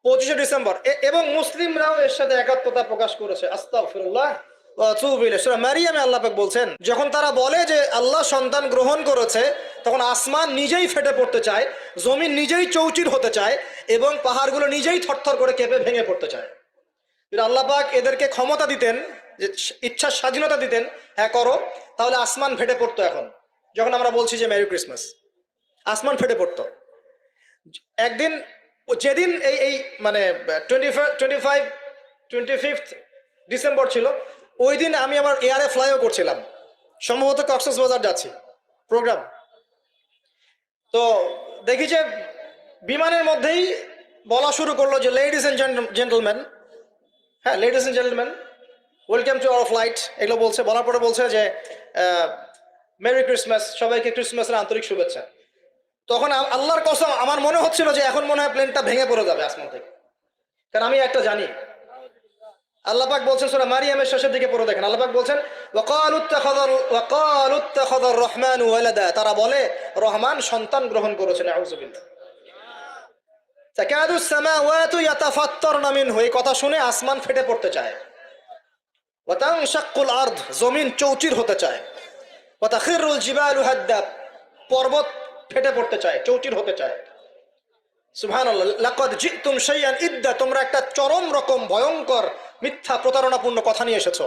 25শে December, এবং মুসলিমরাও এর সাথে একাত্মতা প্রকাশ করেছে। আস্তাগফিরুল্লাহ ওয়া আতুবু ইলাইহি। সূরা মারিয়ামে আল্লাহ পাক বলছেন, যখন তারা বলে যে আল্লাহ সন্তান গ্রহণ করেছে, তখন আসমান নিজেই ফেটে পড়তে চায়, জমিন নিজেই চৌচির হতে চায়, এবং পাহাড়গুলো নিজেই থরথর করে কেঁপে ভেঙে পড়তে চায়। যদি আল্লাহ পাক এদেরকে ক্ষমতা দিতেন, যে ইচ্ছার স্বাধীনতা দিতেন, হ্যাঁ করো, তাহলে আসমান ফেটে পড়তো। এখন যখন আমরা বলছি যে মেরি ক্রিসমাস, আসমান ফেটে পড়তো। একদিন, যেদিন এই এই মানে 25 ডিসেম্বর ছিল, ওই দিন আমি আমার এয়ারে ফ্লাইও করছিলাম, সম্ভবত কক্সবাজার যাচ্ছি প্রোগ্রাম। তো দেখি যে বিমানের মধ্যেই বলা শুরু করলো যে লেডিস এন্ড জেন্টলম্যান, হ্যাঁ ladies and gentleman, welcome to our flight, এগুলো বলছে। বলার পরে বলছে যে মেরি ক্রিসমাস, সবাইকে ক্রিসমাসের আন্তরিক শুভেচ্ছা। তখন আল্লাহর কসম আমার মনে হচ্ছিল যে এখন মনে হয় প্লেনটা ভেঙে পড়ে যাবে আসমান থেকে, কারণ আমি একটা জানি। আল্লাহ পাক বলছেন সূরা মারিয়ামের শেষের দিকে পড়ে দেখেন, আল্লাহ পাক বলছেন ওয়াকালু ইত্তাখাযার রহমানু ওয়ালাদা, তারা বলে রহমান সন্তান গ্রহণ করেছেন। আউযুবিল্লাহ। তাকাদু সামাওয়াতু ইয়াতাফাত্তারনা মিনহু, এই কথা শুনে আসমান ফেটে পড়তে চায়। ওয়া তানশাক্কুল আরদ, জমিন চৌচির হতে চায়। ওয়া তাখিরুল জিবালু হাদ্দা, পর্বত ফেটে পড়তে চায়, চৌচির হতে চায়। সুবহানাল্লাহ। লাকাদ জিতুম শাইআন ইদ্দা, তোমরা একটা চরম রকম ভয়ঙ্কর মিথ্যা প্রতারণাপূর্ণ কথা নিয়ে এসেছো।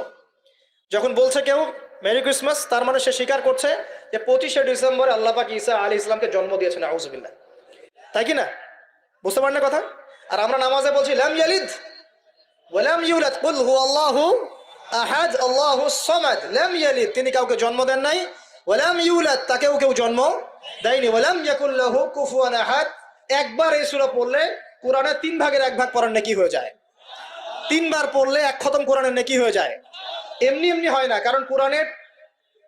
যখন বলছে কেউ মেরি ক্রিসমাস, তার মানে সে স্বীকার করছে যে 25শে ডিসেম্বরে আল্লাহ পাক ঈসা আলাইহিস সালামকে জন্ম দিয়েছেন। আউযুবিল্লাহ। তাই কি না? বুঝতে পারেন না কথা? আর আমরা নামাজে বলছি লাম ইয়ালিদ ওয়া লাম ইউলাদ, কুল হুয়াল্লাহু আহাদ আল্লাহুস সামাদ। লাম ইয়ালিদ, তিনি কাউকে জন্ম দেন নাই, ওয়া লাম ইউলাদ, তাকেও কেউ জন্ম দেয়নি, ওয়া লাম ইয়াকুল লাহু কুফুয়ান আহাদ। একবার এই সূরা পড়লে কোরআনের 3/1 পড়ার নেকি হয়ে যায়। 3বার পড়লে 1 খতম কোরআনের নেকি হয়ে যায়। এমনি এমনি হয় না, কারণ কোরআনের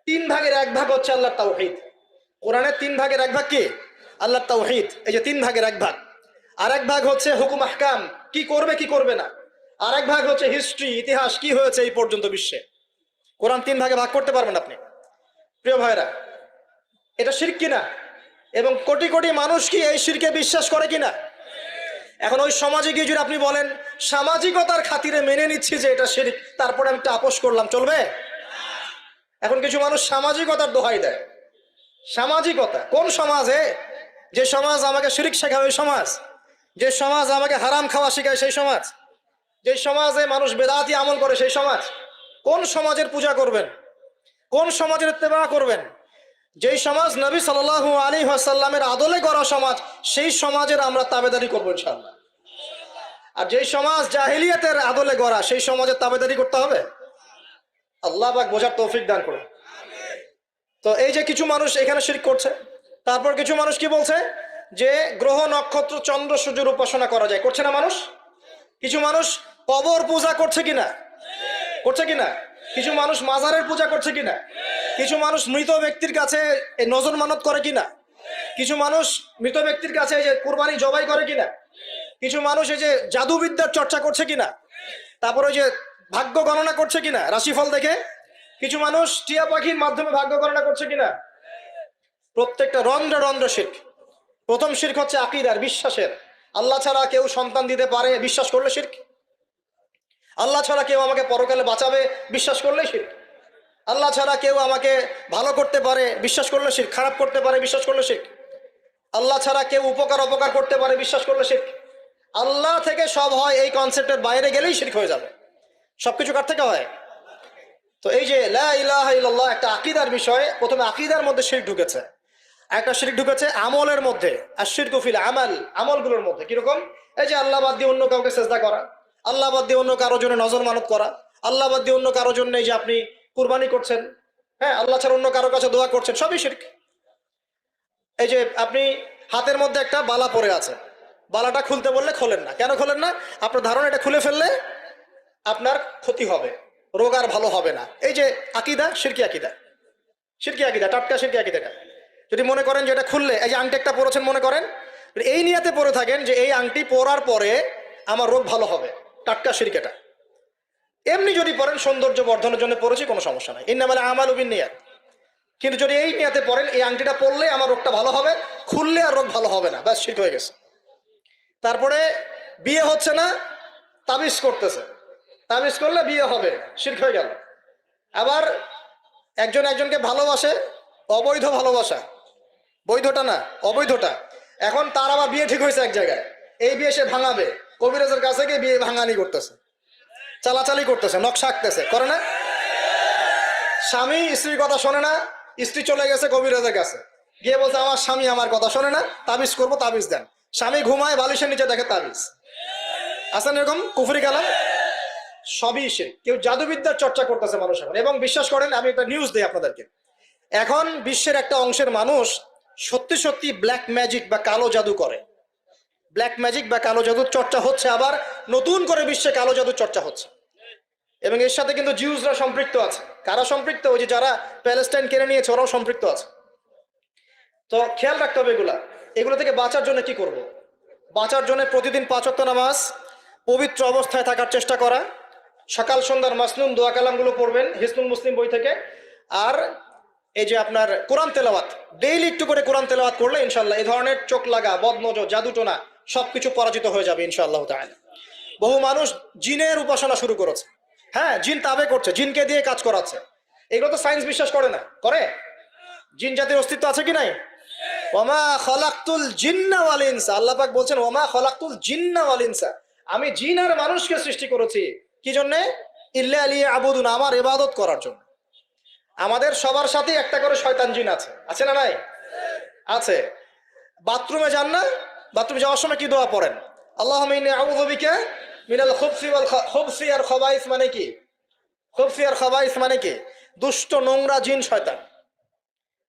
3/1 হচ্ছে আল্লাহর তাওহীদ। কোরআনের 3/1 কি? আল্লাহর তাওহীদ। এই যে 3/1, আর 1 হচ্ছে হুকুম আহকাম, কি করবে কি করবে না। আর 1 হচ্ছে হিস্ট্রি, ইতিহাস, কি হয়েছে এই পর্যন্ত বিশ্বে। কোরআন 3 ভাগ করতে পারবেন আপনি। প্রিয় ভাইরা, এটা শিরক কিনা? এবং কোটি কোটি মানুষ কি এই শিরকে বিশ্বাস করে কিনা? এখন ওই সমাজে গিয়ে যদি আপনি বলেন সামাজিকতার খাতিরে মেনে নিচ্ছি যে এটা শিরক, তারপরে আমি একটা আপোষ করলাম, চলবে? এখন কিছু মানুষ সামাজিকতার দোহাই দেয়। সামাজিকতা কোন সমাজে? যে সমাজ আমাকে শিরক শেখায় ওই সমাজ, যে সমাজ আমাকে হারাম খাওয়া শেখায় সেই সমাজ, যে সমাজে মানুষ বেদাতি আমল করে সেই সমাজ। কোন সমাজের পূজা করবেন? কোন সমাজের ইত্তেবা করবেন? যেই সমাজ নবী সাল্লাল্লাহু আলাইহি ওয়াসাল্লামের আদলে গড়া সমাজ, সেই সমাজের আমরা তাবেদারি করবো ইনশাআল্লাহ। আর যেই সমাজ জাহিলিয়াতের আদলে গড়া, সেই সমাজের তাবেদারি করতে হবে। আল্লাহ পাক বোঝার তৌফিক দান করুন। তো এই যে কিছু মানুষ এখানে শিরক করছে, তারপর কিছু মানুষ কি বলছে যে গ্রহ নক্ষত্র চন্দ্র সূর্যের উপাসনা করা যায়, করছে না মানুষ? কিছু মানুষ কবর পূজা করছে কিনা? করছে কিনা? কিছু মানুষ মাজারের পূজা করছে কিনা? কিছু মানুষ মৃত ব্যক্তির কাছে নজর মানত করে কিনা? কিছু মানুষ মৃত ব্যক্তির কাছে এই যে কুরবানি জবাই করে কিনা? কিছু মানুষ এই যে জাদুবিদ্যার চর্চা করছে কিনা? তারপর ওই যে ভাগ্য গণনা করছে কিনা রাশিফল দেখে? কিছু মানুষ টিয়া পাখির মাধ্যমে ভাগ্য গণনা করছে কিনা? প্রত্যেকটা রন্ধ্রে রন্ধ্রে শিরক। প্রথম শিরক হচ্ছে আকীদার, বিশ্বাসের। আল্লাহ ছাড়া কেউ সন্তান দিতে পারে বিশ্বাস করলে শিরক। আল্লাহ ছাড়া কেউ আমাকে পরকালে বাঁচাবে বিশ্বাস করলে শিরক। আল্লাহ ছাড়া কেউ আমাকে ভালো করতে পারে বিশ্বাস করলে শিরক, খারাপ করতে পারে বিশ্বাস করলে শিরক। আল্লাহ ছাড়া কেউ উপকার অপকার করতে পারে বিশ্বাস করলে শিরক। আল্লাহ থেকে সব হয়, এই কনসেপ্টের বাইরে গেলেই শিরক হয়ে যাবে। সবকিছু কার থেকে হয়? তো এই যে লা ইলাহা ইল্লাল্লাহ একটা আকীদার বিষয়। প্রথমে আকীদার মধ্যে শিরক ঢুকেছে, একটা শিরক ঢুকেছে আমলের মধ্যে। আর শিরকু ফিল আমাল, আমলগুলোর মধ্যে কিরকম? এই যে আল্লাহ বাদ দিয়ে অন্য কাউকে সেজদা করা, আল্লাহ বাদ দিয়ে অন্য কারোর জন্য নজর মানত করা, আল্লাহ বাদ দিয়ে অন্য কারোর জন্য এই যে আপনি কুরবানি করছেন, হ্যাঁ আল্লাহ ছাড়া অন্য কারোর কাছে দোয়া করছেন, সবই শিরক। এই যে আপনি হাতের মধ্যে একটা বালা পরে আছে, বালাটা খুলতে বললে খোলেন না, কেন খোলেন না? আপনার ধারণা এটা খুলে ফেললে আপনার ক্ষতি হবে, রোগ আর ভালো হবে না। এই যে আকীদা, শিরকি আকীদা, শিরকি আকীদা, টাটকা শিরকি আকীদাটা। যদি মনে করেন যে এটা খুললে, এই যে আংটি একটা পরেছেন মনে করেন, এই নিয়াতে পরে থাকেন যে এই আংটি পরার পরে আমার রোগ ভালো হবে, টাটকা শিরক এটা। এমনি যদি পড়েন সৌন্দর্য বর্ধনের জন্য পড়েছি, কোনো সমস্যা নাই, ইন্নামাল আমালু বিন্নিয়াত। কিন্তু যদি এই নিয়াতে পড়েন এই আংটিটা পরলে আমার রোগটা ভালো হবে, খুললে আর রোগ ভালো হবে না, ব্যাস শিরক হয়ে গেছে। তারপরে বিয়ে হচ্ছে না, তাবিজ করতেছে, তাবিজ করলে বিয়ে হবে, শিরক হয়ে গেল। আবার একজন একজনকে ভালোবাসে, অবৈধ ভালোবাসা, বৈধটা না অবৈধটা। এখন তার আবার বিয়ে ঠিক হয়েছে এক জায়গায়, এই বিয়ে সে ভাঙাবে, কবিরাজের কাছে গিয়ে বিয়ে ভাঙানি করতেছে, চালাচালি করতেছে, নকশা আঁকতেছে, করে না? স্বামী স্ত্রীর কথা শোনে না, স্ত্রী চলে গেছে কবিরাজের কাছে, গিয়ে বলছে আমার স্বামী আমার কথা শোনে না, তাবিজ করবো, তাবিজ দেন। স্বামী ঘুমায়, বালিশের নিচে দেখে তাবিজ। আছেন এরকম কুফরি কালাম? সবই সে। কেউ জাদুবিদ্যার চর্চা করতেছে মানুষ এখন। এবং বিশ্বাস করেন, আমি একটা নিউজ দিই আপনাদেরকে, এখন বিশ্বের একটা অংশের মানুষ সত্যি সত্যি ব্ল্যাক ম্যাজিক বা কালো জাদু করে। ব্ল্যাক ম্যাজিক বা কালো জাদুর চর্চা হচ্ছে, আবার নতুন করে বিশ্বে কালো জাদুর চর্চা হচ্ছে। এবং এর সাথে কিন্তু জিউসরা সম্পৃক্ত আছে। কারা সম্পৃক্ত? ওই যে যারা প্যালেস্টাইন কেড়ে নিয়েছে ওরাও সম্পৃক্ত আছে। তো খেয়াল রাখতে হবে এগুলা। এগুলো থেকে বাঁচার জন্য কি করব? বাঁচার জন্য প্রতিদিন 5 ওয়াক্ত নামাজ, পবিত্র অবস্থায় থাকার চেষ্টা করা, সকাল সন্ধ্যার মাসনুন দোয়া কালামগুলো পড়বেন হিসনুল মুসলিম বই থেকে। আর এই যে আপনার কোরআন তেলাওয়াত, ডেইলি একটু করে কোরআন তেলাওয়াত করলে ইনশাল্লাহ এই ধরনের চোখ লাগা, বদনজর, জাদুটোনা সবকিছু পরাজিত হয়ে যাবে ইনশাআল্লাহ তাআলা। বহু মানুষ জিনের উপাসনা শুরু করেছে। হ্যাঁ, জিন তাবে করছে, জিনকে দিয়ে কাজ করাচ্ছে। এগুলো তো সায়েন্স বিশ্বাস করে না, করে? জিন জাতির অস্তিত্ব আছে কি নাই? ওমা খলাকতুল জিন্না ওয়াল ইনসা, আল্লাহ পাক বলছেন ওমা খলাকতুল জিন্না ওয়াল ইনসা, আমি জিন আর মানুষকে সৃষ্টি করেছি কি জন্য? ইল্লা লিয়াবুদুন, আমার ইবাদত করার জন্য। আমাদের সবার সাথে একটা করে শয়তান জিন আছে, আছে না নাই? আছে। বাথরুমে যান না, বাথরুমে যাওয়ার সময় কি দোয়া পড়েন? আল্লাহুম্মা ইন্নী আউযু বিকা মিনাল খুবসি ওয়াল খুবসি আর খাবাইস, মানে কি? খুবসি আর খাবাইস মানে কি? দুষ্ট নোংরা জিন শয়তান।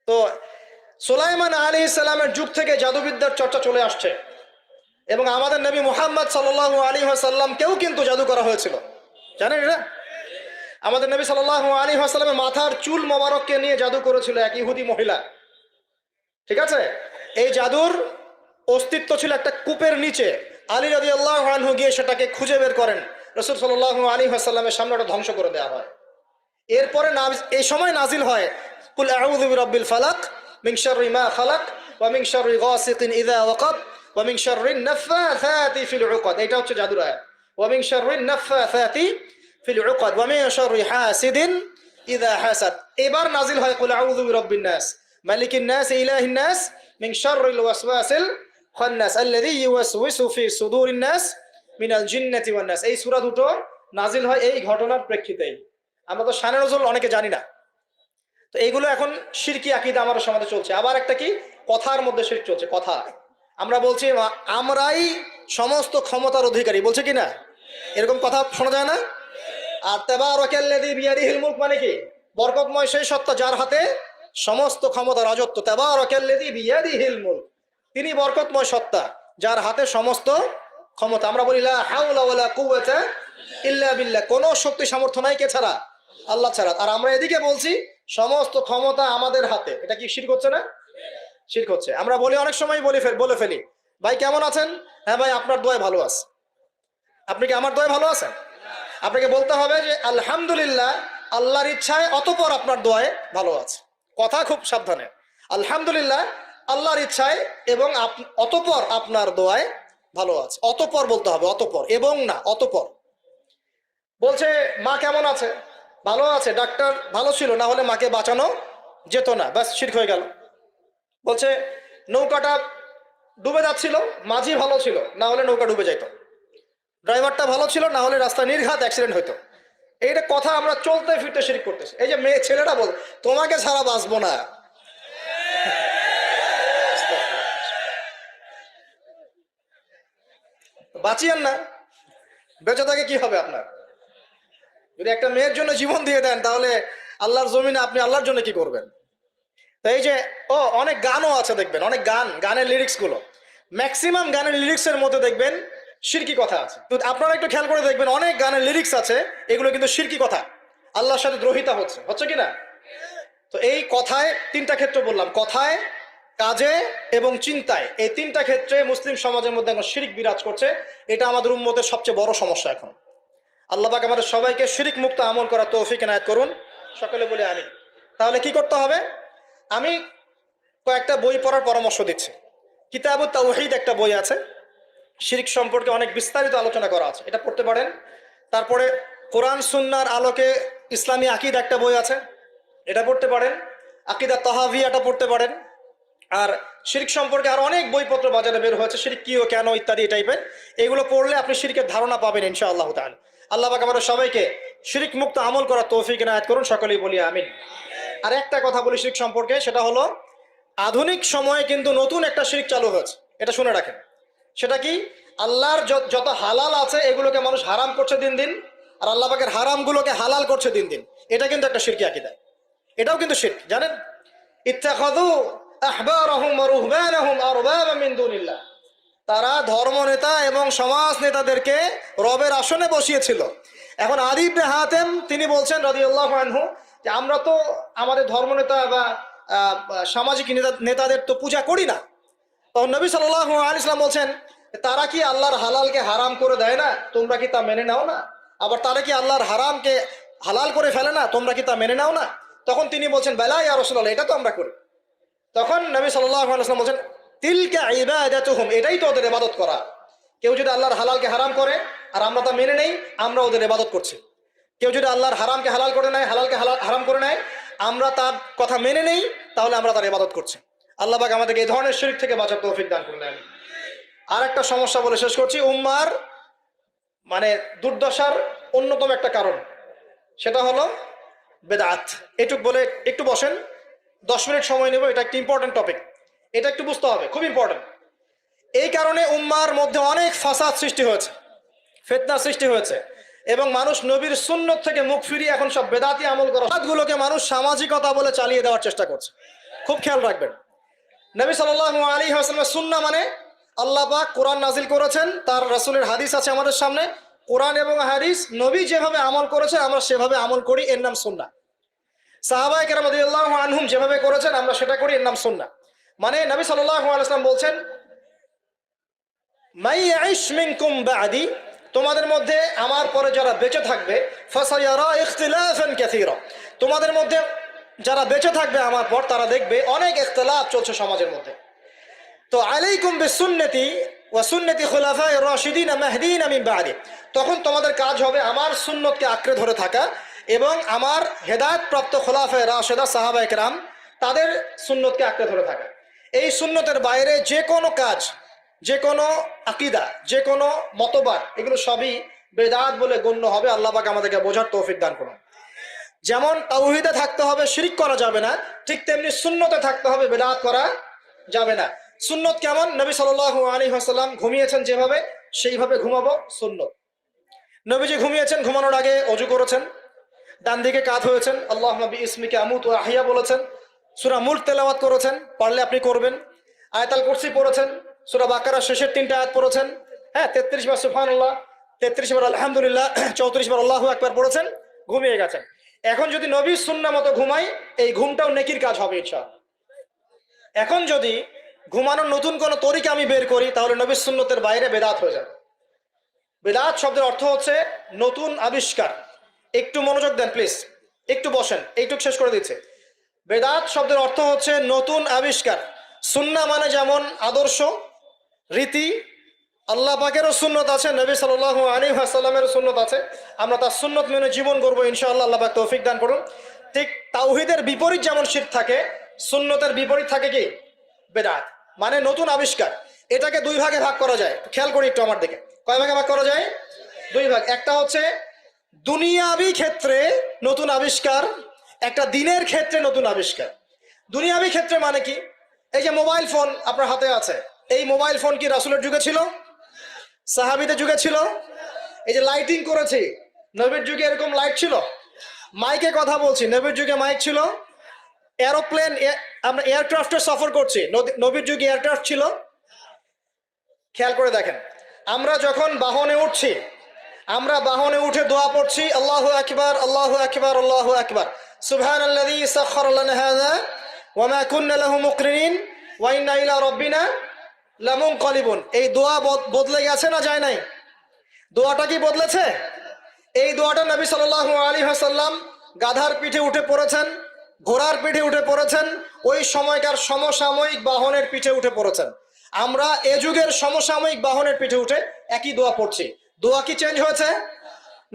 তো সুলাইমান আলাইহিস সালামের যুগ থেকে জাদুবিদ্যার চর্চা চলে আসছে। এবং আমাদের নবী মুহাম্মদ সাল্লাল্লাহু আলাইহি ওয়াসাল্লামকেও কিন্তু জাদু করা হয়েছিল, জানেন এটা? আমাদের নবী সাল্লাল্লাহু আলাইহি ওয়াসাল্লামের মাথার চুল মোবারককে নিয়ে জাদু করেছিল এক ইহুদি মহিলা, ঠিক আছে? এই জাদুর অস্তিত্ব ছিল একটা কূপের নিচে। আলী রাদিয়াল্লাহু আনহু গিয়ে সেটাকে খুঁজে বের করেন, রাসূল সাল্লাল্লাহু আলাইহি ওয়াসাল্লামের সামনে ওটা ধ্বংস করে দেওয়া হয়। এরপরে এই সময় নাজিল হয় কুল আউযু বিরাব্বিল ফালাক মিন শাররি মা খালাক ওয়া মিন শাররি গাসিকিন ইযা ওয়াকাব ওয়া মিন শাররিন নাফাসাতি ফিল উকাদ। এটা হচ্ছে জাদুর আয়াত। ওয়া মিন শাররিন নাফাসাতি ফিল উকাদ ওয়া মিন শাররি হাসিদিন ইযা হাসাদ। এবার নাজিল হয় কুল আউযু বিরাব্বিন নাস মালিকিন নাস ইলাহিন নাস মিন শাররিল ওয়াসওয়াসিল খান্নাস আল্লাযী ইউওয়াসওয়িসু ফি সুদুরিন নাস মিনাল জিন্নাতি ওয়ান নাস। এই সূরা দুটো নাজিল হয় এই ঘটনার প্রেক্ষিতেই। আমরা তো শানে নজুল অনেকে জানি না। তো এইগুলো এখন শিরকি আকীদা আমাদের সমাজে চলছে। আবার একটা কি, কথার মধ্যে শিরক চলছে। কথা আমরা বলছি আমরাই সমস্ত ক্ষমতার অধিকারী, বলছে কি না? এরকম কথা শোনা যায় না? আর তাবারাকাল্লাযী বিয়াদিহিল মুলক মানে কি? বরকতময় সেই সত্তা যার হাতে সমস্ত ক্ষমতা, রাজত্ব। তাবারাকাল্লাযী বিয়াদিহিল মুলক, তিনি বরকতময় সত্তা যার হাতে সমস্ত ক্ষমতা। আমরা বলি লা হাওলা ওয়ালা কুওয়াতা ইল্লা বিল্লাহ, কোনো শক্তি সামর্থ্য নাই কে ছাড়া? আল্লাহ ছাড়া। আর আমরা এদিকে বলছি সমস্ত ক্ষমতা আমাদের হাতে। এটা কি শিরক হচ্ছে না? শিরক হচ্ছে। আমরা বলি অনেক সময় বলে ফেলি, ভাই কেমন আছেন? হ্যাঁ ভাই আপনার দোয়ায় ভালো আছে। আপনি কি আমার দোয়ায় ভালো আছেন? আপনাকে বলতে হবে যে আলহামদুলিল্লাহ, আল্লাহর ইচ্ছায় অতঃপর আপনার দোয়ায় ভালো আছে। কথা খুব সাবধানে। আলহামদুলিল্লাহ, আল্লাহর ইচ্ছায় এবং অতঃপর আপনার দোয়ায় ভালো আছে। অতঃপর বলতে হবে, অতঃপর, এবং না, অতঃপর। বলছে মা কেমন আছে? ভালো আছে, ডাক্তার ভালো ছিল, না হলে মাকে বাঁচানো যেত না, ব্যাস শিরক হয়ে গেল। বলছে নৌকাটা ডুবে যাচ্ছিল, মাঝি ভালো ছিল, না হলে নৌকা ডুবে যেত। ড্রাইভারটা ভালো ছিল, না হলে রাস্তায় নির্ঘাত অ্যাক্সিডেন্ট হইতো। এইটা কথা আমরা চলতে ফিরতে শিরক করতেছি। এই যে ছেলেটা বল তোমাকে ছাড়া বাঁচবো না, বাঁচিয়েন না, বেঁচে থাকে কি হবে আপনার? যদি একটা মেয়ের জন্য জীবন দিয়ে দেন, তাহলে আল্লাহর জমিনে আপনি আল্লাহর জন্য কি করবেন? তো এই যে অনেক গানও আছে দেখবেন, অনেক গানের লিরিক্স গুলো, ম্যাক্সিমাম গানের লিরিক্সের মধ্যে দেখবেন শিরকি কথা আছে। তো আপনারা একটু খেয়াল করে দেখবেন, অনেক গানের লিরিক্স আছে এগুলো কিন্তু শিরকি কথা, আল্লাহর সাথে দ্রোহিতা হচ্ছে কি না? তো এই কথায় তিনটা ক্ষেত্র বললাম, কথায়, কাজে এবং চিন্তায়। এই তিনটা ক্ষেত্রে মুসলিম সমাজের মধ্যে এখন শিরক বিরাজ করছে। এটা আমাদের উম্মতের সবচেয়ে বড় সমস্যা এখন। আল্লাহ পাক আমাদের সবাইকে শিরক মুক্ত আমল করার তৌফিক এনায়েত করুন, সকলে বলে আমিন। তাহলে কি করতে হবে? আমি কয়েকটা বই পড়ার পরামর্শ দিচ্ছি। কিতাবুত তাওহীদ একটা বই আছে, শিরক সম্পর্কে অনেক বিস্তারিত আলোচনা করা আছে, এটা পড়তে পারেন। তারপরে কোরআন সুন্নাহর আলোকে ইসলামী আকীদা একটা বই আছে, এটা পড়তে পারেন। আকীদা তাহাভিয়াটা পড়তে পারেন। আর শিরক সম্পর্কে আর অনেক বইপত্র বাজারে বের হয়েছে, শিরক কি ও কেন ইত্যাদি টাইপের। এগুলো পড়লে আপনি শিরকের ধারণা পাবেন ইনশাআল্লাহ তাআলা। আল্লাহ পাক আমাদের সবাইকে শিরক মুক্ত আমল করার তৌফিক ইনায়াত করুন, সকলেই বলি আমিন। আর একটা কথা বলি শিরক সম্পর্কে, সেটা হলো আধুনিক সময়ে কিন্তু নতুন একটা শিরক চালু হয়েছে, এটা শুনে রাখেন। সেটা কি? আল্লাহর যত হালাল আছে এগুলোকে মানুষ হারাম করছে দিন দিন, আর আল্লাহ পাকের হারামগুলোকে হালাল করছে দিন দিন। এটা কিন্তু একটা শিরকি আকীদা, এটাও কিন্তু শিরক, জানেন? ইত্তাখাযু আহবারহুম ওয়া রুহবানাহুম আরবাবা মিন দুনিল্লাহ, তারা ধর্ম নেতা এবং সমাজ নেতাদেরকে রবের আসনে বসিয়েছিল। এখন আদী ইবনে হাতেম তিনি বলছেন রাদিয়াল্লাহু আনহু যে আমরা তো আমাদের ধর্মনেতা বা সামাজিক নেতাদের তো পূজা করি না। তখন নবী সাল্লাল্লাহু আলাইহি ওয়াসাল্লাম বলছেন, তারা কি আল্লাহর হালালকে হারাম করে দেয় না? তোমরা কি তা মেনে নাও না? আবার তারা কি আল্লাহর হারামকে হালাল করে ফেলে না? তোমরা কি তা মেনে নাও না? তখন তিনি বলছেন, বেলা ইয়া রাসূলুল্লাহ, এটা তো আমরা করি। তখন নবী সাল্লাল্লাহু আলাইহি ওয়াসাল্লাম বলছেন, তিলকা ইবাদাতুহুম, এটাই তো ওদের ইবাদত করা। কেউ যদি আল্লাহর হালালকে হারাম করে আর আমরা তা মেনে নেই, আমরা ওদের ইবাদত করছি। কেউ যদি আল্লাহর হারামকে হালাল করে নেয়, হালালকে হারাম করে নেয়, আমরা তার কথা মেনে নেই, তাহলে আমরা তার ইবাদত করছি। আল্লাহ পাক আমাদেরকে এই ধরনের শিরক থেকে বাঁচার তৌফিক দান করুন। আর একটা সমস্যা বলে শেষ করছি, উম্মার মানে দুর্দশার অন্যতম একটা কারণ, সেটা হলো বেদাত। এটুক বলে একটু বসেন, 10 মিনিট সময় নেব, এটা একটা ইম্পর্টেন্ট টপিক, এটা একটু বুঝতে হবে, খুব ইম্পর্টেন্ট। এই কারণে উম্মার মধ্যে অনেক ফাসাদ সৃষ্টি হয়েছে, ফিতনা সৃষ্টি হয়েছে, এবং মানুষ নবীর সুন্নত থেকে মুখ ফিরিয়ে এখন সব বেদাতি আমল করা গুলোকে মানুষ সামাজিকতা বলে চালিয়ে দেওয়ার চেষ্টা করছে। খুব খেয়াল রাখবেন, নবী সাল্লাল্লাহু আলাইহি ওয়াসাল্লামের সুন্নাহ মানে আল্লাহ পাক কোরআন নাজিল করেছেন, তার রাসূলের হাদিস আছে আমাদের সামনে। কোরআন এবং হাদিস, নবী যেভাবে আমল করেছেন আমরা সেভাবে আমল করি, এর নাম সুন্নাহ। সাহাবায়ে কেরাম রাদিয়াল্লাহু আনহুম যেভাবে করেছেন আমরা সেটা করি, এর নাম সুন্নাহ। মানে নবী সাল্লাল্লাহু আলাইহি ওয়াসাল্লাম বলছেন, মাই ইয়াইশ মিনকুম বা'দি, তোমাদের মধ্যে আমার পরে যারা বেঁচে থাকবে, ফাসায়ারা ইখতিলাফান কাসীরা, তোমাদের মধ্যে যারা বেঁচে থাকবে আমার পর তারা দেখবে অনেক ইখতিলাফ চলছে সমাজের মধ্যে। তো আলাইকুম বিসুন্নতি ওয়া সুন্নতি খুলাফায়ে রাশিদিন মাহদিন মিন বা'দি, তখন তোমাদের কাজ হবে আমার সুন্নতকে আঁকড়ে ধরে থাকা এবং আমার হেদায়েত প্রাপ্ত খুলাফায়ে রাশিদা সাহাবায়ে কেরাম তাদের সুন্নতকে আঁকড়ে ধরে থাকা। এই সুন্নতের বাইরে যে কোনো কাজ, যে কোনো আকীদা, যে কোনো মতবাদ, এগুলো সবই বেদাত বলে গণ্য হবে। আল্লাহ পাক আমাদেরকে বোঝার তৌফিক দান করুন। যেমন তাওহীদে থাকতে হবে, শিরক করা যাবে না, ঠিক তেমনি সুন্নতে থাকতে হবে, বেদাত করা যাবে না। সুন্নত কেমন? নবী সাল্লাল্লাহু আলাইহি ওয়াসাল্লাম ঘুমিয়েছেন যেভাবে, সেইভাবে ঘুমাবো সুন্নত। নবীজি ঘুমিয়েছেন, ঘুমানোর আগে ওযু করেছেন, ডান দিকে কাত হয়েছেন, আল্লাহুম্মা বিইসমিকা আমুতু ওয়া আহইয়া বলেছেন, সূরা মুলক তেলাওয়াত করেছেন, পারলে আপনি করবেন, আয়াতুল কুরসি পড়েছেন, সূরা বাকারার শেষের 3টা আয়াত পড়েছেন, হ্যাঁ 33 বার সুবহানাল্লাহ, 33 বার আলহামদুলিল্লাহ, 34 বার আল্লাহু আকবার পড়েছেন, ঘুমিয়ে গেছেন। এখন যদি নবীর সুন্নাহ মতো ঘুমাই, এই ঘুমটাও নেকির কাজ হবে ইনশাআল্লাহ। এখন যদি ঘুমানোর নতুন কোনো তরিকা আমি বের করি, তাহলে নবীর সুন্নতের বাইরে বেদাত হয়ে যাবে। বেদাত শব্দের অর্থ হচ্ছে নতুন আবিষ্কার। একটু মনোযোগ দেন প্লিজ, একটু বসেন, এইটুকু শেষ করে দিচ্ছে। বেদাত শব্দের অর্থ হচ্ছে নতুন আবিষ্কার। সুন্নাহ মানে যেমন আদর্শ, রীতি, আল্লাহ পাকেরও সুন্নত আছে, নবী সাল্লাল্লাহু আলাইহি ওয়াসাল্লামেরও সুন্নত আছে, আমরা তার সুন্নত মেনে জীবন করবো ইনশাআল্লাহ। আল্লাহ পাক তৌফিক দান করুন। ঠিক তাওহীদের বিপরীত যেমন শিরক থাকে, সুন্নতের বিপরীত থাকে কি? বেদাত, মানে নতুন আবিষ্কার। এটাকে দুই ভাগে ভাগ করা যায়, খেয়াল করি একটু আমার দিকে। কয় ভাগে ভাগ করা যায়? দুই ভাগ। একটা হচ্ছে দুনিয়াবি ক্ষেত্রে নতুন আবিষ্কার, একটা দিনের ক্ষেত্রে নতুন আবিষ্কার। দুনিয়াবি ক্ষেত্রে মানে কি? এই যে মোবাইল ফোন আপনার হাতে আছে, এই মোবাইল ফোন কি রাসূলের যুগে ছিল? সাহাবীদের যুগে ছিল? এই যে লাইটিং করেছি, নবীর যুগে এরকম লাইট ছিল? মাইকে কথা বলছি, নবীর যুগে মাইক ছিল? এরোপ্লেন, আমরা এয়ারক্রাফটে সফর করছি, নবীর যুগে এয়ারক্রাফট ছিল? খেয়াল করে দেখেন, আমরা যখন বাহনে উঠছি, আমরা বাহনে উঠে দোয়া পড়ছি, আল্লাহু আকবার আল্লাহু আকবার আল্লাহু আকবার, সুবহানাল্লাযী সাখখারা লানা হাযা ওয়া মা কুন্না লাহু মুকরিনিন ওয়া ইন্না ইলা রাব্বিনা লামুনকালিবুন। এই দোয়া বদলে গেছে না যায় নাই? দোয়াটা কি বদলেছে? এই দোয়াটা নবী সাল্লাল্লাহু আলাইহি ওয়াসাল্লাম গাধার পিঠে উঠে পড়েছেন, ঘোড়ার পিঠে উঠে পড়েছেন, ওই সময়কার সমসাময়িক বাহনের পিঠে উঠে পড়েছেন। আমরা এ যুগের সমসাময়িক বাহনের পিঠে উঠে একই দোয়া পড়ছি। দোয়া কি চেঞ্জ হয়েছে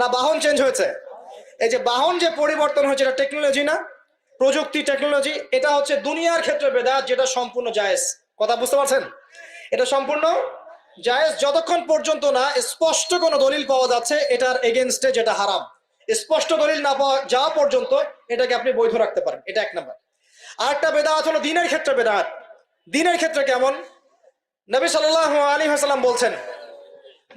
না বাহন চেঞ্জ হয়েছে? এই যে বাহন যে পরিবর্তন হয়েছে, এটা টেকনোলজি না, প্রযুক্তি টেকনোলজি। এটা হচ্ছে দুনিয়ার ক্ষেত্রে বেদাত, যেটা সম্পূর্ণ জায়েজ। কথা বুঝতে পারছেন? এটা সম্পূর্ণ জায়েজ যতক্ষণ পর্যন্ত না স্পষ্ট কোনো দলিল পাওয়া যাচ্ছে এটার এগেনস্টে, যেটা হারাম। স্পষ্ট দলিল না পাওয়া যাওয়া পর্যন্ত এটাকে আপনি বৈধ রাখতে পারেন। এটা এক নাম্বার। আরেকটা বেদাত হলো দ্বীনের ক্ষেত্রে বেদাত। দ্বীনের ক্ষেত্রে কেমন? নবী সাল্লাল্লাহু আলাইহি ওয়াসাল্লাম বলছেন,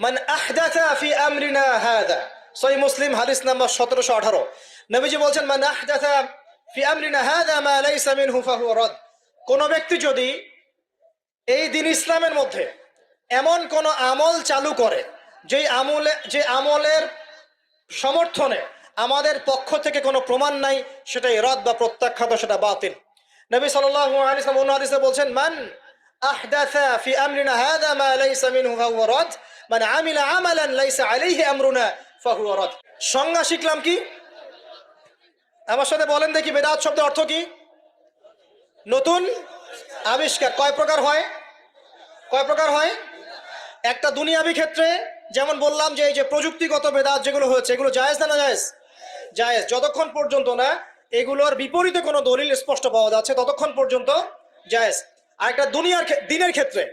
মান আহদাথা ফি আমরিনা হাদা, সহিহ মুসলিম হাদিস নাম্বার 1718। নবীজি বলছেন, মান আহদাথা ফি আমরিনা হাদা মা লাইসা মিনহু ফাহুয়া রাদ। কোন ব্যক্তি যদি এই দিন ইসলামের মধ্যে এমন কোন আমল চালু করে যে আমলের সমর্থনে আমাদের পক্ষ থেকে কোনো প্রমাণ নাই, সেটাই রদ বা প্রত্যাখ্যাত, সেটা বাতিল। নবী সাল্লাল্লাহু আলাইহি ওয়াসাল্লাম অন্য হাদিসে বলছেন, মান আহদাথা ফি আমরিনা হাদা মা লাইসা মিনহু ফাহুয়া রাদ, মান আমিলা আমালান লাইসা আলাইহি আমরুনা ফাহুয়া রাদ। সংজ্ঞা শিখলাম কি? আমার সাথে বলেন দেখি, বেদাত শব্দের অর্থ কি? নতুন আবিষ্কার। কয় প্রকার হয়? কয় প্রকার হয়? একটা দুনিয়াবি ক্ষেত্রে, যেমন বললাম যে এই যে প্রযুক্তিগত বেদাত যেগুলো হয়েছে, এগুলো জায়েজ না জায়েজ? জায়েজ যতক্ষণ পর্যন্ত না এগুলোর বিপরীতে কোনো দলিল স্পষ্ট পাওয়া যাচ্ছে ততক্ষণ পর্যন্ত জায়েজ। আর একটা দিনের ক্ষেত্রে,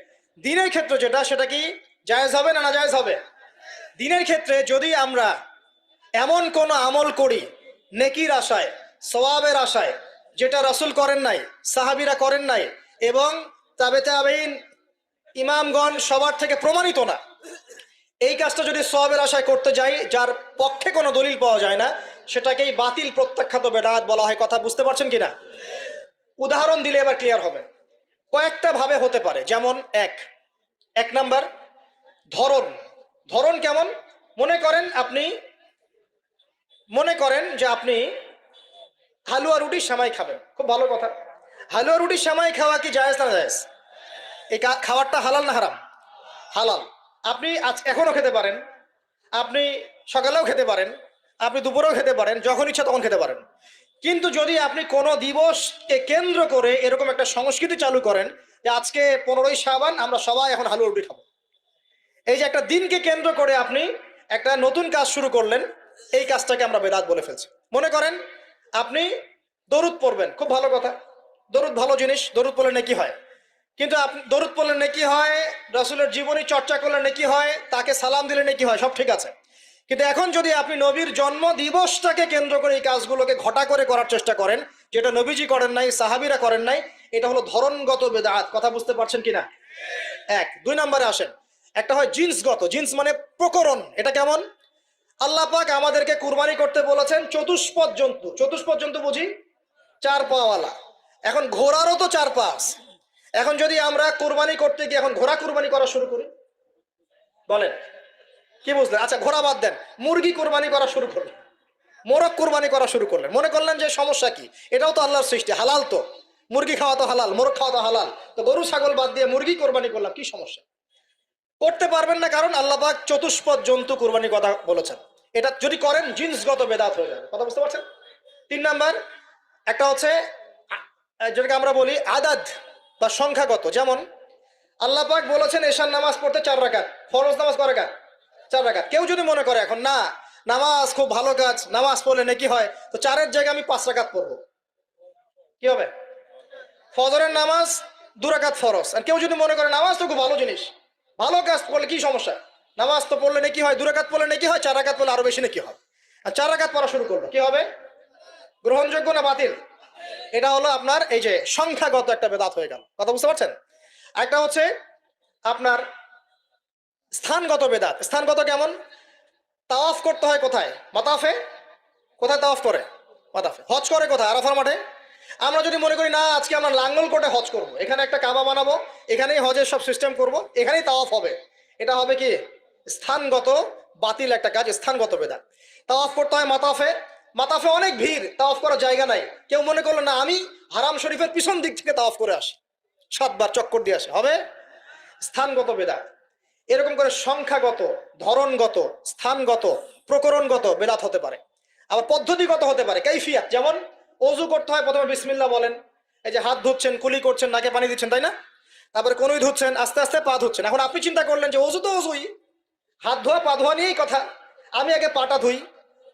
দিনের ক্ষেত্রে যেটা, সেটা কি জায়েজ হবে না না জায়েজ হবে? দিনের ক্ষেত্রে যদি আমরা এমন কোন আমল করি নেকির আশায়, সওয়াবের আশায়, যেটা রাসূল করেন নাই, সাহাবীরা করেন নাই, এবং তাবেঈন ইমামগণ সবার থেকে প্রমাণিত না, এই কাজটা যদি সওয়াবের আশায় করতে যাই যার পক্ষে কোনো দলিল পাওয়া যায় না, সেটাকেই বাতিল প্রত্যাখ্যাত বেদাত বলা হয়। কথা বুঝতে পারছেন কিনা? উদাহরণ দিলে এবার ক্লিয়ার হবে। কয়েকটা ভাবে হতে পারে। যেমন এক নাম্বার ধরন। ধরন কেমন? মনে করেন যে আপনি হালুয়া রুটি সেমাই খাবেন। খুব ভালো কথা। হালুয়া রুটি সেমাই খাওয়া কি জায়েজ না জায়েজ? এই খাবারটা হালাল না হারাম? হালাল। আপনি এখনো খেতে পারেন, আপনি সকালেও খেতে পারেন, আপনি দুপুরেও খেতে পারেন, যখন ইচ্ছা তখন খেতে পারেন। কিন্তু যদি আপনি কোনো দিবসকে কেন্দ্র করে এরকম একটা সংস্কৃতি চালু করেন যে আজকে 15ই শাবান আমরা সবাই এখন হালুয়া রুটি খাবো, এই যে একটা দিনকে কেন্দ্র করে আপনি একটা নতুন কাজ শুরু করলেন, এই কাজটাকে আমরা বেদাত বলে ফেলছি। মনে করেন আপনি দরুদ পড়বেন, খুব ভালো কথা, দরুদ ভালো জিনিস, দরুদ পড়লে নেকি হয়। কিন্তু আপনি দরুদ পড়লে নেকি হয়, রাসূলের জীবনী চর্চা করলে নেকি হয়, তাকে সালাম দিলে নেকি হয়, সব ঠিক আছে। কিন্তু এখন যদি আপনি নবীর জন্ম দিবসটাকে কেন্দ্র করে এই কাজগুলোকে ঘটা করে করার চেষ্টা করেন, যেটা নবীজি করেন নাই, সাহাবীরা করেন নাই, এটা হলো ধরনগত বেদাত। কথা বুঝতে পারছেন কিনা? দুই নম্বরে আসেন, একটা হয় জিন্সগত। জিন্স মানে প্রকরণ। এটা কেমন? আল্লাহ পাক আমাদেরকে কুরবানি করতে বলেছেন চতুষ্পদ জন্তু। চতুষ্পদ জন্তু বুঝি? 4 পাওয়ালা। এখন ঘোড়ারও তো 4 পা আছে। এখন যদি আমরা কুরবানি করতে গিয়ে এখন ঘোড়া কুরবানি করা শুরু করি, বলেন কি বুঝলেন? আচ্ছা ঘোড়া বাদ দেন, মুরগি কুরবানি করা শুরু করলেন, মোরগ কুরবানি করা শুরু করলেন, মনে করলেন যে সমস্যা কি, এটাও তো আল্লাহর সৃষ্টি, হালাল তো, মুরগি খাওয়া তো হালাল, মোরগ খাওয়া তো হালাল, তো গরু ছাগল বাদ দিয়ে মুরগি কুরবানি করলাম, কি সমস্যা? করতে পারবেন না, কারণ আল্লাহ পাক চতুষ্পদ জন্তু কুরবানির কথা বলেছেন। এটা যদি করেন জিন্সগত বেদাত হয়ে যাবে। কথা বুঝতে পারছেন? 3 নাম্বার একটা হচ্ছে যেটাকে আমরা বলি আদাদ বা সংখ্যাগত। যেমন আল্লাহ পাক বলেছেন এশার নামাজ পড়তে 4 রাকাত, ফরজ নামাজ কয় রাকাত? 4 রাকাত। কেউ যদি মনে করে এখন না, নামাজ খুব ভালো কাজ, নামাজ পড়লে নেকি হয়, তো 4-এর জায়গায় আমি 5 রাকাত পড়বো, কি হবে? ফজরের নামাজ 2 রাকাত ফরজ। আর কেউ যদি মনে করে নামাজ তো খুব ভালো জিনিস, ভালো কাজ করলে কি সমস্যা, নামাজ তো পড়লে নেকি হয়, 2 রাকাত পড়লে নেকি হয়, 4 রাকাত পড়লে আরো বেশি নেকি হয়, আর 4 রাকাত পড়া শুরু করলো, কি হবে? গ্রহণযোগ্য না বাতিল? এটা হলো আপনার এই যে সংখ্যাগত একটা বেদাত হয়ে গেল। কথা বুঝতে পারছেন? একটা হচ্ছে আপনার স্থানগত বেদাত। স্থানগত কেমন? তাওয়াফ করতে হয় কোথায়? মাতাফে। কোথায় তাওয়াফ করে? মাতাফে। হজ করে কোথায়? আরাফার মাঠে। আমরা যদি মনে করি না আজকে আমরা লাঙ্গল কোটে হজ করব, এখানে একটা কাবা বানাবো, এখানেই হজের সব সিস্টেম করব, এখানেই তাওয়াফ হবে, এটা হবে কি? স্থানগত বাতিল একটা কাজ, স্থানগত বেদাত। তাওয়াফ করতে হয় মাতাফে। মাতাফে অনেক ভিড়, তাওয়াফ করার জায়গা নাই। কেউ মনে করলো না আমি হারাম শরীফের পিছন দিক থেকে তাওয়াফ করে আসি, 7 বার চক্কর দিয়ে আসে, হবে? স্থানগত বেদাত। এরকম করে সংখ্যাগত, ধরনগত, স্থানগত, প্রকরণগত বেদাত হতে পারে। আবার পদ্ধতিগত হতে পারে, কাইফিয়াত। যেমন অজু করতে হয়, প্রথমে বিসমিল্লাহ বলেন, এই যে হাত ধুচ্ছেন, কুলি করছেন, নাকে পানি দিচ্ছেন, তাই না? তারপরে কোনোই ধুচ্ছেন, আস্তে আস্তে পা ধুচ্ছেন। এখন আপনি চিন্তা করলেন যে অজু তো অজুই, হাত ধোয়া পা ধোয়া নিয়েই কথা, আমি আগে পাটা ধুই,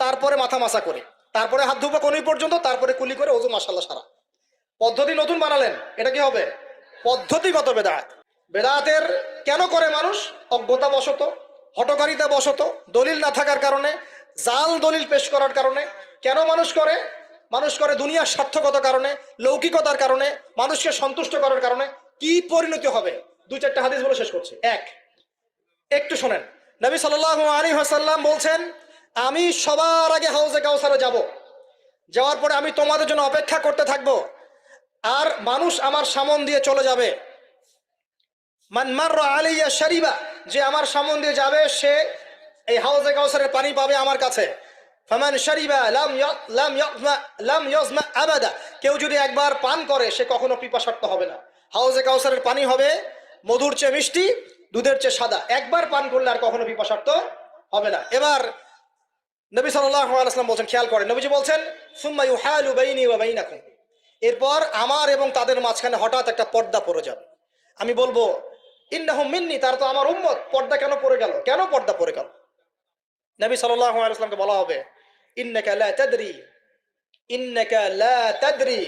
তারপরে মাথা মাসা করি, তারপরে হাত ধোবো কোনোই পর্যন্ত, তারপরে কুলি করে অজু মাশাআল্লাহ সারা। পদ্ধতি নতুন বানালেন, এটা কি হবে? পদ্ধতিগত বেদাত। বেদাতের কেন করে মানুষ? অজ্ঞতা বশত, হঠকারিতা বশত, দলিল না থাকার কারণে, জাল দলিল পেশ করার কারণে। কেন মানুষ করে? মানুষ করে দুনিয়ার স্বার্থগত কারণে, লৌকিকতার কারণে, মানুষকে সন্তুষ্ট করার কারণে। কি পরিণতি হবে? দুই চারটা হাদিস বলে শেষ করছি। এক, একটু শোনেন, নবী সাল্লাল্লাহু আলাইহি ওয়াসাল্লাম বলছেন, আমি সবার আগে হাউজে কাউসারে যাব, যাওয়ার পরে আমি তোমাদের জন্য অপেক্ষা করতে থাকবো, আর মানুষ আমার সামন দিয়ে চলে যাবে। মান মাররা আলাইয়া শারিবা, যে আমার সামন দিয়ে যাবে সে এই হাউজে কাউসারের পানি পাবে আমার কাছে। ফামান শারিবা লাম ইয়াজমা আবাদা, কেউ যদি একবার পান করে সে কখনো পিপাসার্ত হবে না। হাউজে কাউসারের পানি হবে মধুর চেয়ে মিষ্টি, দুধের চেয়ে সাদা। একবার পান করলে আর কখনো পিপাসার্ত হবে না। এবার নবী সাল্লাল্লাহু আলাইহি ওয়াসাল্লাম বলছেন, খেয়াল করেন, নবীজি বলছেন, সুম্মা ইউহালু বাইনি ওয়া বাইনাকুম, এরপর আমার এবং তাদের মাঝখানে হঠাৎ একটা পর্দা পড়ে যাবে। আমি বলবো, ইন্নাহুম মিন্নি, তারা তো আমার উম্মত, পর্দা কেন পড়ে গেল? কেন পর্দা পড়ে গেল? নবী সাল্লাল্লাহু আলাইহি ওয়াসাল্লামকে বলা হবে, ইন্নাকা লা তাদরি, ইন্নাকা লা তাদরি,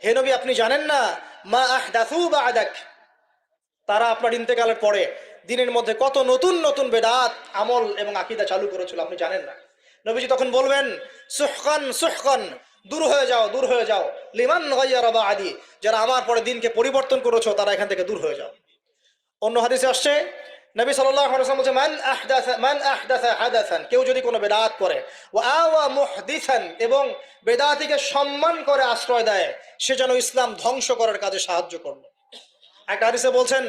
হে নবী আপনি জানেন না, মা আহদাসু বা'দাক, তারা আপনার ইন্তেকালের পরে দিনের মধ্যে কত নতুন নতুন বেদাত আমল এবং আকীদা চালু করেছিল, আপনি জানেন না। নবীজি তখন বলবেন, সুহকান সুহকান, দূর হয়ে যাও, দূর হয়ে যাও, লিমান গায়্যারা বা'দি, যারা আমার পরে দিনকে পরিবর্তন করেছো তারা এখান থেকে দূর হয়ে যাও। অন্য হাদিসে আসছে, নবী সাল্লাল্লাহু আলাইহি ওয়াসাল্লাম বলেছে, মান আহদাসা হাদাসান, কেউ যদি কোনো বেদাত করে, ওয়া আওয়া মুহদিসান, এবং বেদাতিকে সম্মান করে আশ্রয় দেয়, সে যেন ইসলাম ধ্বংস করার কাজে সাহায্য করলো। একটা হাদিসে বলছেন,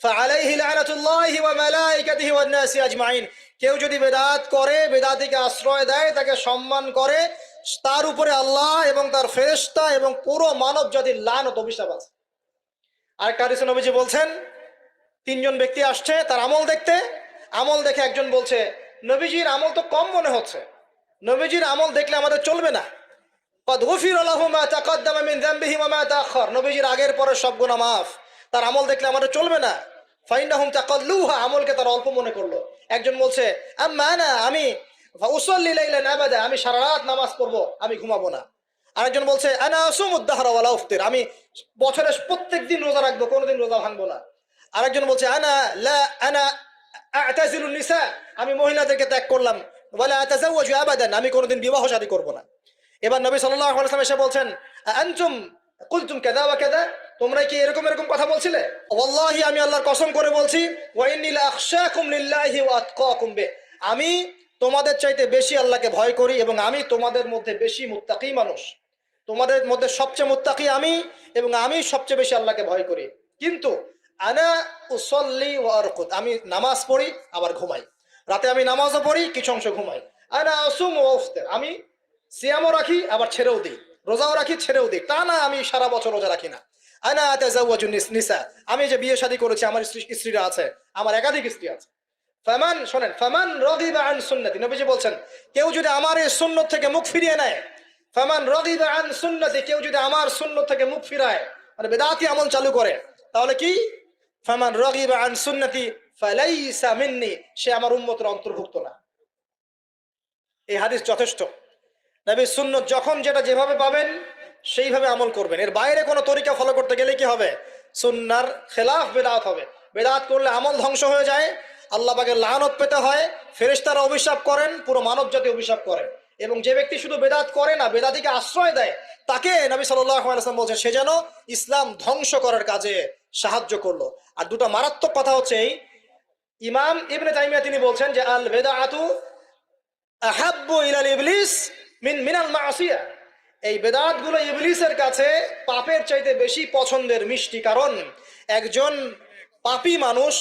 ফাআলাইহি লানাতুল্লাহি ওয়া মালাইকাতিহি ওয়ান নাসি আজমাইন, কেউ যদি বেদাত করে, বেদাতিকে আশ্রয় দেয়, তাকে সম্মান করে, তার উপরে আল্লাহ এবং তার ফেরেশতা এবং পুরো মানব জাতির লানত অভিশাপ আছে। আরেকটা হাদিসে নবীজি বলছেন, তিনজন ব্যক্তি আসছে তার আমল দেখতে, আমল দেখে একজন বলছে, নবীজির আমল তো কম মনে হচ্ছে, নবীজির আমল দেখলে আমাদের চলবে না। قد غفر له ما تقدم من ذنبه وما تأخر, নবীজির আগের পরের সব গুনাহ মাফ, তার আমল দেখলে আমাদের চলবে না। ফাইন্নাহুম তাকাল্লুহা, আমলকে তারা অল্প মনে করলো। একজন বলছে, আম্মা আনা, আমি উসাল্লি লাইলান আবাদা, আমি সারা রাত নামাজ পড়বো, আমি ঘুমাবো না। আরেকজন বলছে, আনা আসুমুদ দাহরা ওয়ালা উফতির, আমি বছরের প্রত্যেক দিন রোজা রাখবো, কোনোদিন রোজা ভাঙবো না। আরেকজন বলছে, আনা আ'তাজিলুন নিসা, আমি মহিলাদেরকে ত্যাগ করলাম, ওয়ালা আতাজাওয়াজু আবাদান, আমি কোনোদিন বিবাহ শাদী করবো না। এবার নবী সাল্লাল্লাহু আলাইহি ওয়াসাল্লাম এসে বলছেন, আনতুম কুলতুম কাযা ওয়া কাযা, তোমরা কি এরকম এরকম কথা বলছিলে? ওয়াল্লাহি, আমি আল্লাহর কসম করে বলছি, ওয়া ইন্নী লা আখশাকুম লিল্লাহি ওয়া আতকাকুম বে, আমি তোমাদের চাইতে বেশি আল্লাহকে ভয় করি এবং আমি তোমাদের মধ্যে বেশি মুত্তাকি মানুষ, তোমাদের মধ্যে সবচেয়ে মুত্তাকি আমি, এবং আমি সবচেয়ে বেশি আল্লাহকে ভয় করি। কিন্তু আনা উসাল্লি ওয়া আরকুদ, আমি নামাজ পড়ি আবার ঘুমাই, রাতে আমি নামাজও পড়ি, কিছু অংশ ঘুমাই। আনা আসুম ওয়া আফতির, আমি সিয়ামও রাখি আবার ছেড়েও দিই, রোজাও রাখি ছেড়েও দিই, তা না আমি সারা বছর রোজা রাখি না। আনা আতাজাওয়াজু নিসা, আমি যে বিয়ে শাদী করেছি, আমার স্ত্রীরা আছে, আমার একাধিক স্ত্রী আছে। ফামান, শোনেন, ফামান রাগিবা আন সুন্নতি, নবীজি বলছেন, কেউ যদি আমার এই সুন্নত থেকে মুখ ফিরিয়ে নেয়, ফামান রাগিবা আন সুন্নতি, কেউ যদি আমার সুন্নত থেকে মুখ ফিরায়, মানে বেদাতি আমল চালু করে, তাহলে কি? ফামান রাগিবা আন সুন্নতি ফালাইসা মিন্নি, সে আমার উম্মতের অন্তর্ভুক্ত না। এই হাদিস যথেষ্ট। নবীর সুন্নত যখন যেটা যেভাবে পাবেন সেইভাবে আমল করবেন, এর বাইরে কোনো তরিকা ফলো করতে গেলে কি হবে? সুন্নার খেলাফ বেদাত হবে। বেদাত করলে আমল ধ্বংস হয়ে যায়, আল্লাহ পাকের লানত পেতে হয়, ফেরেশতারা অভিশাপ করেন, পুরো মানব জাতি অভিশাপ করে। এবং যে ব্যক্তি শুধু বেদাত করে না, বেদাতিকে আশ্রয় দেয়, তাকে নবী সাল্লাল্লাহু আলাইহি ওয়াসাল্লাম বলছেন, সে যেন ইসলাম ধ্বংস করার কাজে সাহায্য করলো। আর দুটো মারাত্মক কথা হচ্ছে এই, ইমাম ইবনে তাইমিয়া তিনি বলছেন যে, আল বেদাআতু আহাব্বু ইলাল ইবলিস মিনাল মাসিয়া, এই বেদাতগুলো ইবলিসের কাছে পাপের চাইতে বেশি পছন্দের মিষ্টি। কারণ একজন পাপী মানুষ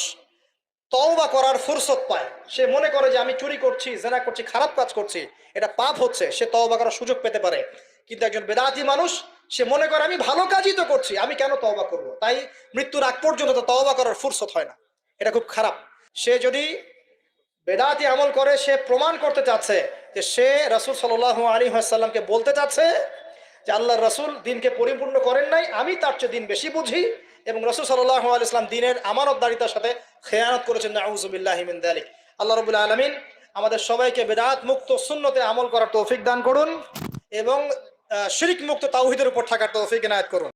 তওবা করার ফুরসত পায়, সে মনে করে যে আমি চুরি করছি, জেনা করছি, খারাপ কাজ করছি, এটা পাপ হচ্ছে, সে তওবা করার সুযোগ পেতে পারে। কিন্তু একজন বেদাতি মানুষ, সে মনে করে আমি ভালো কাজই তো করছি, আমি কেন তওবা করব? তাই মৃত্যুর আগ পর্যন্ত তো তওবা করার ফুরসত হয় না, এটা খুব খারাপ। সে যদি বেদাতি আমল করে, সে প্রমাণ করতে চাচ্ছে যে সে রাসূল সাল্লাল্লাহু আলাইহি ওয়াসাল্লামকে বলতে চাচ্ছে যে আল্লাহর রাসূল দিনকে পরিপূর্ণ করেন নাই, আমি তার চেয়ে দিন বেশি বুঝি, এবং রাসূল সাল্লাল্লাহু আলাইহি ওয়াসাল্লাম দ্বীনের আমানতদারিতার সাথে খেয়ানত করেছেন। নাউযুবিল্লাহি মিন যালিক। আল্লাহ রাব্বুল আলামিন আমাদের সবাইকে বিদআত মুক্ত সুন্নতে আমল করার তৌফিক দান করুন এবং শিরক মুক্ত তাওহীদের উপর থাকার তৌফিক এনায়েত করুন।